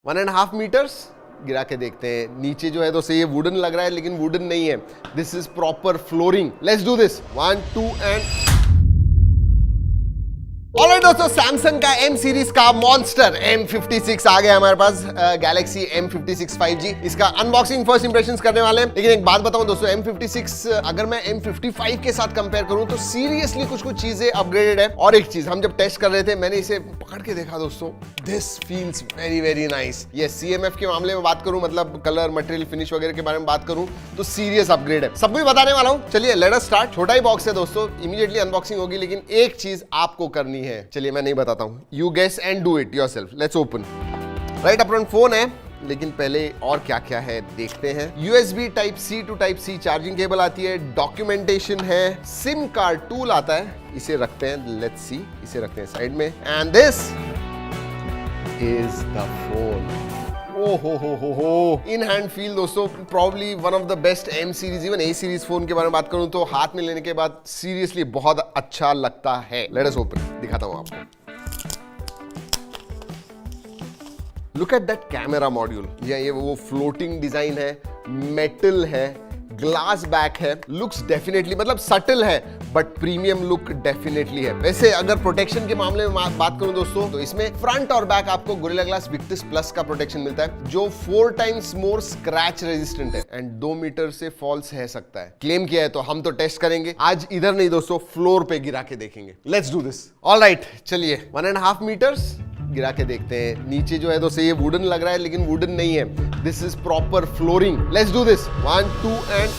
1.5 metres गिरा के देखते हैं। नीचे जो है तो सही ये वुडन लग रहा है, लेकिन वुडन नहीं है, this is proper flooring. Let's do this 1 2 and alright दोस्तों, सैमसंग का M सीरीज का मॉन्स्टर M56 आ गया हमारे पास, गैलेक्सी M56 5G। इसका अनबॉक्सिंग फर्स्ट इंप्रेशंस करने वाले हैं। लेकिन एक बात बताऊं दोस्तों, M56 अगर मैं M55 के साथ कंपेयर करूं तो सीरियसली कुछ चीजें अपग्रेडेड है। और एक चीज, हम जब टेस्ट कर रहे थे मैंने इसे पकड़ के देखा दोस्तों, this feels very very nice. ये CMF के मामले में बात करूं, मतलब कलर मटेरियल फिनिश वगैरह के बारे में बात करूं तो सीरियस अपग्रेड है। सब कुछ बताने वाला हूं, चलिए लेट अस स्टार्ट। छोटा ही बॉक्स है दोस्तों, इमीडिएटली अनबॉक्सिंग होगी, लेकिन एक चीज आपको करनी है। चलिए मैं नहीं बताता हूं, you guess and do it yourself. Let's open. Right upfront phone है, लेकिन पहले और क्या क्या है देखते हैं। USB Type-C to Type-C charging cable आती है, डॉक्यूमेंटेशन है, सिम कार्ड टूल आता है, इसे रखते हैं, लेट्स सी, इसे रखते हैं साइड में। And this is the phone. हो इन हैंड फील दोस्तों, probably one of the best M series, even A series phone के बारे में बात करूं तो हाथ में लेने के बाद सीरियसली बहुत अच्छा लगता है। लेट अस ओपन, दिखाता हूं आपको। Look at that camera module, ये वो फ्लोटिंग डिजाइन है, मेटल है, ग्लास बैक है, लुक्स डेफिनेटली, मतलब सटल है बट प्रीमियम लुक डेफिनेटली है। वैसे अगर प्रोटेक्शन के मामले में बात करूं दोस्तों तो इसमें फ्रंट और बैक आपको गोरिल्ला ग्लास विक्टस प्लस का प्रोटेक्शन मिलता है, जो 4 टाइम्स मोर स्क्रैच रेजिस्टेंट है एंड 2 मीटर से फॉल सह सकता है। क्लेम किया है तो हम तो टेस्ट करेंगे आज, इधर नहीं दोस्तों, फ्लोर पे गिरा के देखेंगे। Let's do this. ऑलराइट, चलिए 1.5 मीटर्स गिरा के देखते हैं। नीचे जो है तो सही ये वुडन लग रहा है, लेकिन वुडन नहीं है, this is proper flooring. Let's do this 1 2 and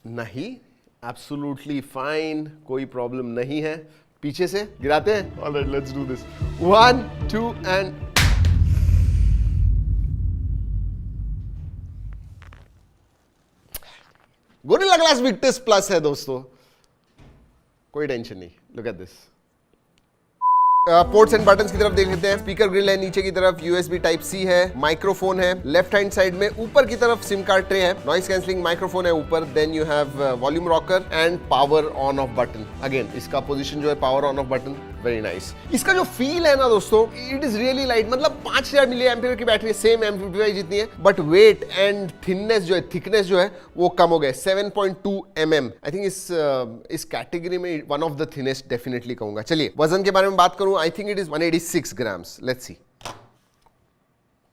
नहीं, एब्सोल्युटली फाइन, कोई प्रॉब्लम नहीं है। पीछे से गिराते हैं। Alright, let's do this 1 2 and gorilla glass Victus plus है दोस्तों, कोई टेंशन नहीं। Look at this. Ports and buttons की तरफ देख लेते हैं। स्पीकर ग्रिल है, नीचे की तरफ USB Type-C है, माइक्रोफोन है, लेफ्ट हैंड साइड में ऊपर की तरफ सिम कार्ड ट्रे है, नॉइस कैंसलिंग माइक्रोफोन है ऊपर, then you have volume rocker and power on off button. Again इसका पोजीशन जो है power on off button, very nice. इसका जो फील है ना दोस्तों, इट इज रियली लाइट, मतलब 5000 मिली एम्पियर की बैटरी, सेम M55 जितनी है, बट वेट एंड थिननेस जो है, थिकनेस जो है वो कम हो गया, 7.2 mm। आई थिंक इस कैटेगरी में one of the thinnest definitely कहूंगा। चलिए वजन के बारे में बात करूं, I think it is 186 grams. Let's see,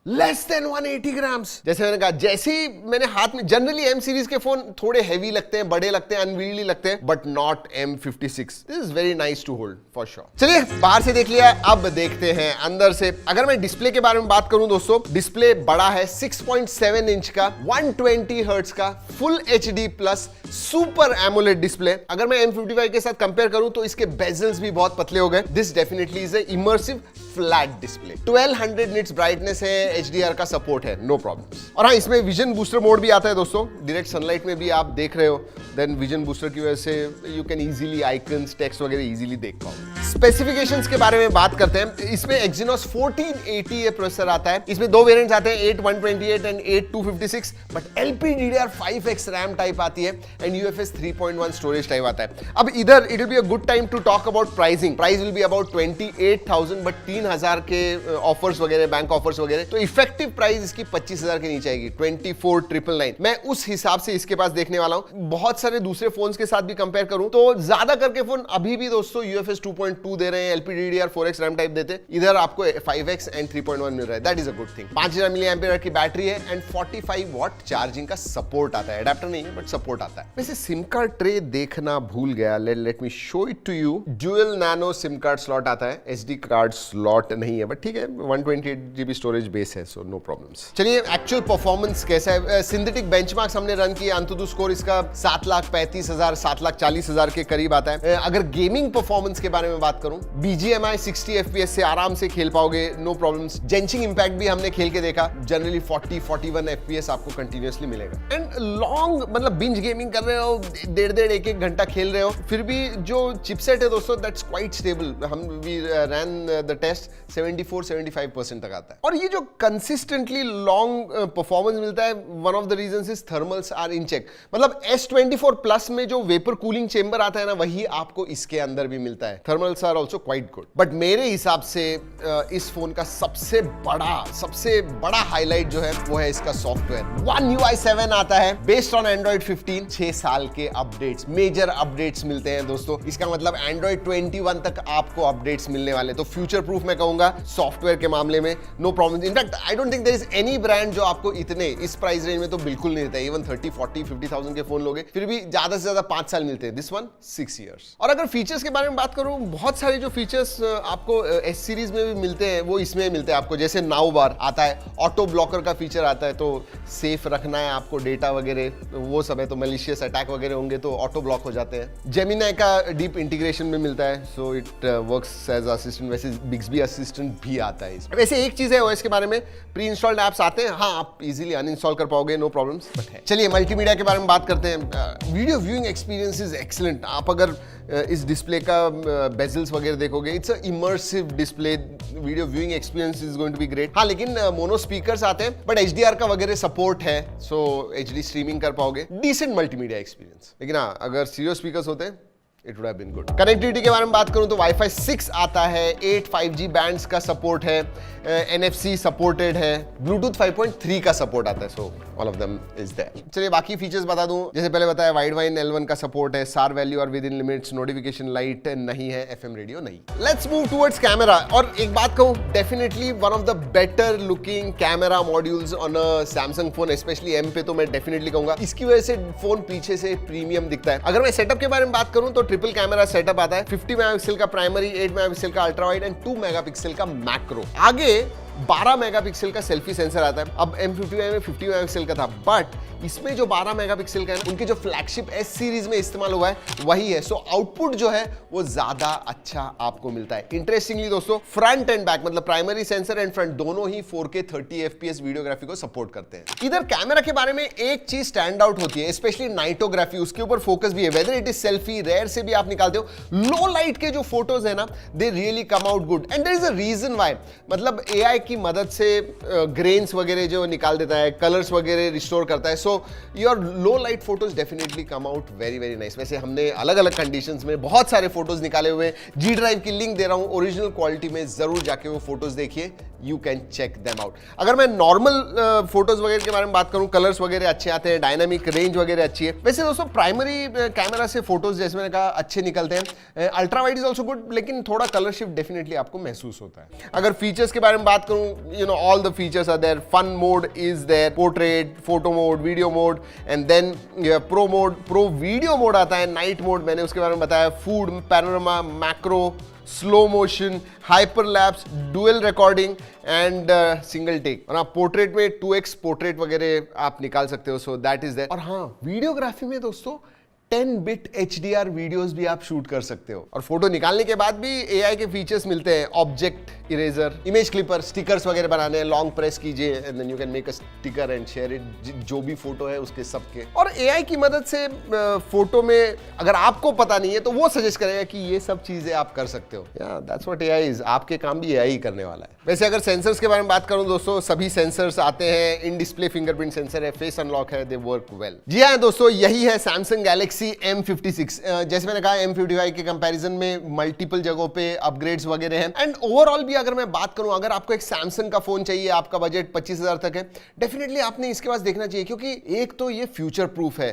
less than 180 grams. जैसे मैंने कहा, जैसे ही मैंने हाथ में, जनरली M सीरीज के फोन थोड़े हैवी लगते हैं, बड़े लगते हैं, अनवील्डली लगते हैं, but not M56। This is very nice to hold for sure. चलिए बाहर से देख लिया, अब देखते हैं अंदर से। अगर मैं डिस्प्ले के बारे में बात करूं दोस्तों, डिस्प्ले बड़ा है, 6.7 इंच का, 120 हर्ट्ज का, full HD plus super AMOLED display. अगर मैं M55 के साथ कंपेयर करूं तो इसके बेजल्स भी बहुत पतले हो गए। This definitely is a immersive flat display. 1200 nits brightness है, HDR का सपोर्ट है, नो प्रॉब्लम्स। और हाँ, इसमें विजन बूस्टर मोड भी आता है दोस्तों, डायरेक्ट सनलाइट में भी आप देख रहे हो, देन विजन बूस्टर की वजह से you can easily icons, text वगैरह इजीली देख पाओ। स्पेसिफिकेशंस के बारे में बात करते हैं। इसमें Exynos 1480 ये प्रोसेसर आता है। इसमें 2 वेरिएंट्स आते हैं, 8128 and 8256, but LPDDR5X RAM type आती है एंड UFS 3.1 स्टोरेज टाइप आता है। अब इधर it will be a good time to talk about pricing. Price will be about 28,000, but 3000 के ऑफर्स वगैरह, बैंक ऑफर्स वगैरह, तो इफेक्टिव प्राइस इसकी 25,000 के नीचे आएगी, 24,999। मैं उस हिसाब से इसके पास देखने वाला हूं। बहुत सारे दूसरे फोन्स के साथ भी कंपेयर करूं तो ज्यादा करके फोन अभी भी दोस्तों UFS 2.2 दे रहे हैं, LPDDR4X रैम टाइप देते हैं, इधर आपको 5X एंड 3.1 मिल रहा है। That is a good thing. 5000 milliampere की बैटरी है एंड 45 वॉट चार्जिंग का सपोर्ट आता है। एडेप्टर नहीं है बट सपोर्ट आता है। वैसे सिम कार्ड ट्रे देखना भूल गया, let me show it to you. Dual nano SIM card slot आता है, SD कार्ड स्लॉट नहीं है, बट ठीक है, 128 GB स्टोरेज बेस है, सो नो प्रॉब्लम्स। चलिए एक्चुअल परफॉर्मेंस कैसा है। सिंथेटिक बेंचमार्क्स हमने रन किया, अंतुदु स्कोर इसका 7,35,000 7,40,000 के करीब आता है। अगर गेमिंग परफॉर्मेंस के बारे में बात करूं, BGMI 60 FPS से आराम से खेल पाओगे, नो प्रॉब्लम्स। जेंचिंग इंपैक्ट भी हमने खेल के देखा, जनरली 40-41 FPS आपको कंटिन्यूअसली मिलेगा। एंड लॉन्ग, मतलब बिंज गेमिंग कर रहे हो, 1.5 1 घंटा खेल रहे हो, फिर भी जो चिपसेट है दोस्तों, दैट्स क्वाइट स्टेबल। हम वी रैन द टेस्ट, 74-75% तक आता है। और ये जो कंसिस्टेंटली लॉन्ग परफॉर्मेंस मिलता है, one of the reasons is thermals are in check. मतलब S24 प्लस में जो वेपर कूलिंग चेंबर आता है ना, वही आपको इसके अंदर भी मिलता है। Thermals results are also quite good. But मेरे हिसाब से इस फोन का सबसे बड़ा हाईलाइट जो है वो है इसका सॉफ्टवेयर। One UI 7 आता है बेस्ड ऑन Android 15। 6 साल के अपडेट्स, मेजर अपडेट्स मिलते हैं दोस्तों। इसका मतलब Android 21 तक आपको अपडेट्स मिलने वाले, तो फ्यूचर प्रूफ मैं कहूंगा सॉफ्टवेयर के मामले में, no problem. In fact I don't think there is any brand जो आपको इतने इस प्राइस रेंज में तो बिल्कुल नहीं देता है। इवन 30, 40, 50,000 के फोन लोगे फिर भी ज्यादा से ज्यादा 5 साल मिलते हैं, दिस वन 6 इयर्स। और अगर फीचर्स के बारे में बात करूं, बहुत सारे जो फीचर्स आपको एस सीरीज में भी मिलते हैं वो इसमें मिलते हैं आपको। जैसे नाउ बार आता है, ऑटो ब्लॉकर का फीचर आता है, तो सेफ रखना है आपको डेटा वगैरह, वो सब है, तो मैलिशियस अटैक वगैरह होंगे तो ऑटो ब्लॉक हो जाते हैं। जेमिनाई का डीप इंटीग्रेशन में मिलता है, so it works as assistant. वैसे बिक्सबी असिस्टेंट भी आता है इसमें। वैसे एक चीज है ओएस के बारे में, प्री इंस्टॉल्ड ऐप्स आते हैं, हाँ आप इजीली अनइंस्टॉल कर पाओगे, नो प्रॉब्लम्स, बट है। चलिए मल्टीमीडिया के बारे में बात करते हैं। Video viewing experience is excellent. आप अगर इस डिस्प्ले का बेजल्स वगैरह देखोगे, it's a immersive display, video viewing experience is going to be great. हाँ लेकिन मोनो स्पीकर्स आते हैं, बट HDR का वगैरह सपोर्ट है, सो HD स्ट्रीमिंग कर पाओगे, डिसेंट मल्टीमीडिया एक्सपीरियंस। लेकिन हाँ अगर स्टीरियो स्पीकर्स होते हैं it would have been good. Connectivity के बारे में बात करूं तो Wi-Fi 6 आता है, 8 5G बैंड्स का सपोर्ट है, NFC सपोर्टेड है, Bluetooth 5.3 का सपोर्ट आता है, so all of them is there. चलिए बाकी फीचर्स बता दूं, जैसे पहले बताया वाइड वाइन L1 का सपोर्ट है, SAR वैल्यू और with in limits, notification light नहीं है, FM रेडियो नहीं। Let's move towards camera. और एक बात कहूं, definitely one of the better looking camera modules on a Samsung phone, specially M पे तो मैं डेफिनेटली कहूंगा। इसकी वजह से फोन पीछे से प्रीमियम दिखता है। अगर मैं सेटअप के बारे में बात करूं तो ट्रिपल कैमरा सेटअप आता है, 50 मेगापिक्सल का प्राइमरी, 8 मेगापिक्सल का अल्ट्रा वाइड एंड 2 मेगापिक्सल का मैक्रो। आगे 12 मेगापिक्सल का सेल्फी सेंसर आता है। अब M51 में 50 मेगापिक्सल का था, बट इसमें जो 12 मेगापिक्सल का है उनके जो फ्लैगशिप S सीरीज में इस्तेमाल हुआ है वही है, सो आउटपुट जो है वो ज्यादा अच्छा आपको मिलता है। इंटरेस्टिंगली दोस्तों, फ्रंट एंड बैक मतलब प्राइमरी सेंसर एंड फ्रंट दोनों ही 4K 30 FPS वीडियोग्राफी को सपोर्ट करते हैं। इधर कैमरा के बारे में एक चीज स्टैंड आउट होती है, स्पेशली नाइटोग्राफी, उसके ऊपर फोकस भी है। Whether it is selfie, rear से भी आप निकालते हो, लो लाइट के जो फोटोज है ना, they really come out good and there is a reason why. मतलब AI की मदद से ग्रेन्स वगैरह जो निकाल देता है, कलर्स वगैरह रिस्टोर करता है, so your low light photos definitely come out very very nice. वैसे हमने अलग अलग कंडीशंस में बहुत सारे फोटोज निकाले हुए, G ड्राइव की लिंक दे रहा हूं, ओरिजिनल क्वालिटी में जरूर जाके वो फोटोज देखिए, you can check them out. अगर मैं नॉर्मल फोटोज वगैरह के बारे में बात करूं, कलर्स वगैरह अच्छे आते हैं, डायनामिक रेंज वगैरह अच्छी है। वैसे दोस्तों प्राइमरी कैमरा से फोटोज जैसे मैंने कहा अच्छे निकलते हैं। Ultra wide is also good, लेकिन थोड़ा कलर शिफ्ट डेफिनेटली आपको महसूस होता है। अगर फीचर्स के बारे में बात करूं, you know all the features are there. Fun mode is there, portrait, photo mode, video mode, and then pro mode, pro video mode आता है, नाइट मोड मैंने उसके बारे में बताया, food, panorama, macro, slow motion, hyperlapse, dual recording and single take. और आप portrait में 2x पोर्ट्रेट वगैरह आप निकाल सकते हो, सो दैट इज देयर। और हाँ वीडियोग्राफी में दोस्तों 10 बिट HDR वीडियोस भी आप शूट कर सकते हो। और फोटो निकालने के बाद भी AI के फीचर्स मिलते हैं, object eraser, image clipper, stickers वगैरह बनाने हैं, लॉन्ग प्रेस कीजिए and then you can make a sticker and share it, जो भी फोटो है उसके सबके। और AI की मदद से फोटो में अगर आपको पता नहीं है तो वो सजेस्ट करेगा कि ये सब चीजें आप कर सकते हो। या दैट्स व्हाट AI इज, आपके काम भी AI ही करने वाला है। वैसे अगर सेंसर्स के बारे में बात करूं दोस्तों, सभी सेंसर्स आते हैं, इन डिस्प्ले फिंगरप्रिंट सेंसर है, फेस अनलॉक है, दे वर्क वेल। जी हाँ दोस्तों, यही है सैमसंग गैलेक्सी M56। जैसे मैंने कहा M55 के कंपैरिजन में मल्टीपल जगहों पे अपग्रेड्स वगैरह हैं। एंड ओवरऑल भी अगर मैं बात करूं, अगर आपको एक सैमसंग का फोन चाहिए, आपका बजट 25,000 तक है, डेफिनेटली आपने इसके पास देखना चाहिए, क्योंकि एक तो ये फ्यूचर प्रूफ है,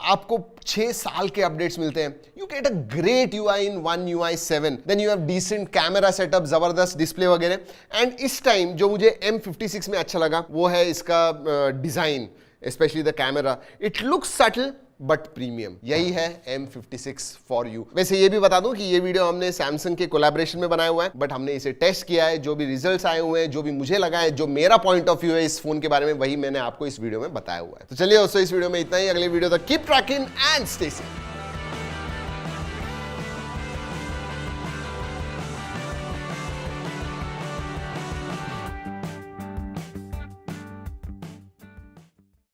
आपको 6 साल के अपडेट्स मिलते हैं, you get a great UI in One UI 7, then you have decent camera setup, जबरदस्त डिस्प्ले वगैरह। एंड इस टाइम जो मुझे M56 में अच्छा लगा वो है इसका design, specially the camera. It looks subtle but premium. यही है M56 फॉर यू। वैसे ये भी बता दूं कि ये वीडियो हमने सैमसंग के कोलैबोरेशन में बनाया हुआ है, बट हमने इसे टेस्ट किया है, जो भी रिजल्ट्स आए हुए हैं, जो भी मुझे लगा है, जो मेरा पॉइंट ऑफ व्यू है इस फोन के बारे में, वही मैंने आपको इस वीडियो में बताया हुआ है। तो चलिए दोस्तों, इस वीडियो में इतना ही। अगले वीडियो तक keep trekking and stay safe.